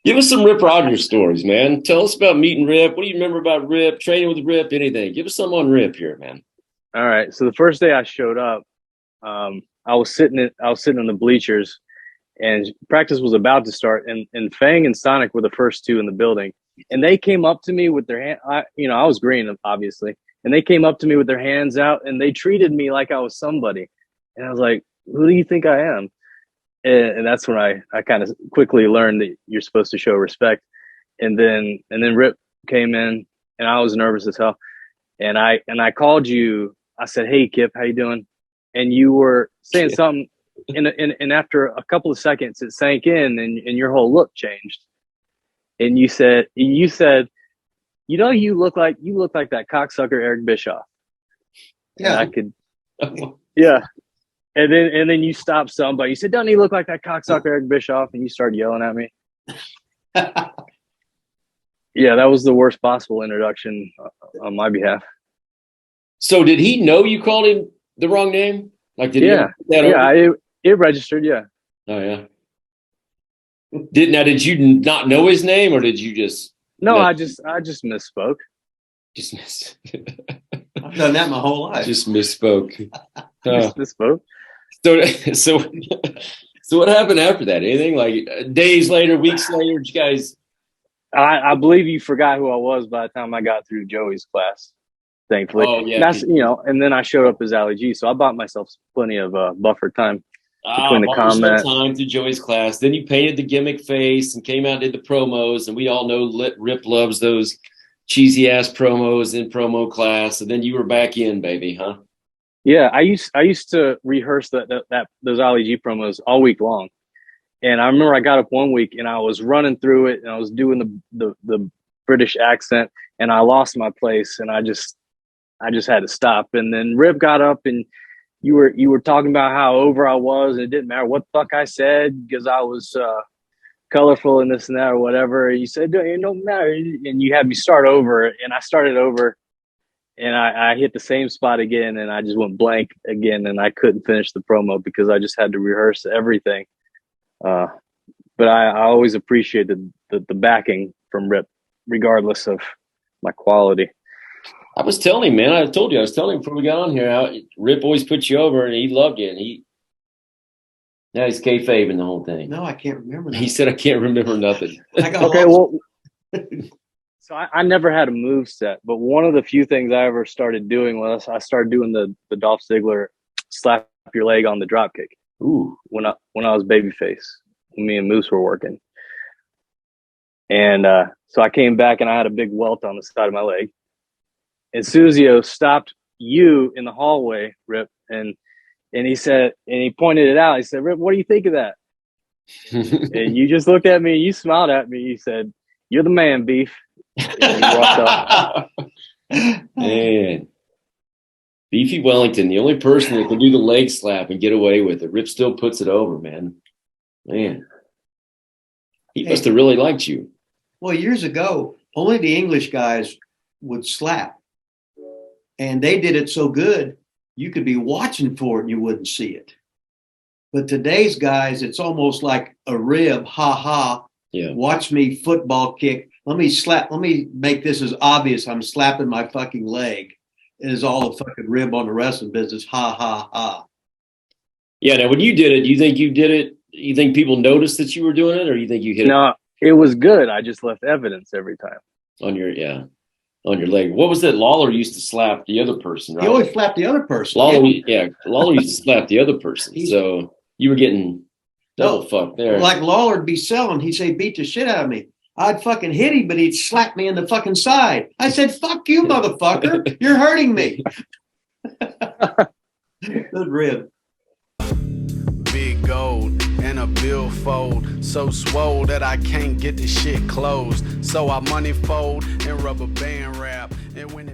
Give us some Rip Rogers stories, man. Tell us about meeting Rip. What do you remember about Rip? Training with Rip? Anything? Give us some on Rip here, man. All right. So the first day I showed up, I was sitting in the bleachers, and practice was about to start. And Fang and Sonic were the first two in the building, and they came up to me with their hand. I was green, obviously, and they came up to me with their hands out, and they treated me like I was somebody. And I was like, "Who do you think I am?" And that's when I kind of quickly learned that you're supposed to show respect. And then Rip came in, and I was nervous as hell. And I called you. I said, "Hey, Kip, how you doing?" And you were saying something, and after a couple of seconds, it sank in, and your whole look changed. And you said, you look like that cocksucker Eric Bischoff. Yeah, and I could, yeah. And then you stopped somebody. You said, "Doesn't he look like that cocksucker Eric Bischoff?" And you started yelling at me. Yeah, that was the worst possible introduction on my behalf. So did he know you called him the wrong name? Like, did it registered. Yeah. Oh yeah. Did you not know his name, or did you just? No, I just misspoke. Just miss. I've done that my whole life. Just misspoke. Just misspoke. So what happened after that? Anything like days later, weeks later? Did you guys? I believe you forgot who I was by the time I got through Joey's class. Thankfully, that's and then I showed up as Ali G, so I bought myself plenty of buffer time between the comments. Time through Joey's class. Then you painted the gimmick face and came out and did the promos, and we all know Rip loves those cheesy ass promos in promo class. And then you were back in, baby, huh? Yeah, I used to rehearse those Ali G promos all week long, and I remember I got up one week and I was running through it and I was doing the British accent, and I lost my place, and I just had to stop. And then Rip got up and you were talking about how over I was, and it didn't matter what the fuck I said because I was colorful and this and that or whatever. And you said, "It don't matter," and you had me start over, and I started over. And I hit the same spot again, and I just went blank again, and I couldn't finish the promo because I just had to rehearse everything. But I always appreciated the backing from Rip, regardless of my quality. I was telling him, man. I was telling him before we got on here how Rip always put you over, and he loved you. And now he's kayfabing the whole thing. No, I can't remember that. He said, "I can't remember nothing." Okay, well. So I never had a move set, but one of the few things I ever started doing was I started doing the Dolph Ziggler slap your leg on the drop kick. Ooh, when I was babyface, when me and Moose were working, and so I came back and I had a big welt on the side of my leg. And Suzio stopped you in the hallway, Rip, and he said, and he pointed it out. He said, "Rip, what do you think of that?" And you just looked at me, you smiled at me, you said, "You're the man, Beef." And you walked off. Man, Beefy Wellington, the only person that can do the leg slap and get away with it. Rip still puts it over, man. He must have really liked you. Well, years ago, only the English guys would slap, and they did it so good you could be watching for it and you wouldn't see it. But today's guys, it's almost like a rib, ha ha. Yeah. Watch me football kick. Let me make this as obvious. I'm slapping my fucking leg. It is all a fucking rib on the wrestling business. Ha, ha, ha. Yeah. Now, when you did it, you think you did it? You think people noticed that you were doing it, or you think you hit it? No, it was good. I just left evidence every time. On your leg. What was that? Lawler used to slap the other person, right? He always slapped the other person. Lawler used to slap the other person. So you were getting double fucked there. Like Lawler'd be selling. He'd say, "Beat the shit out of me." I'd fucking hit him, but he'd slap me in the fucking side. I said, "Fuck you, motherfucker. You're hurting me." Good rib. Big gold and a billfold, so swole that I can't get the shit closed. So I money fold and rubber band wrap. And when it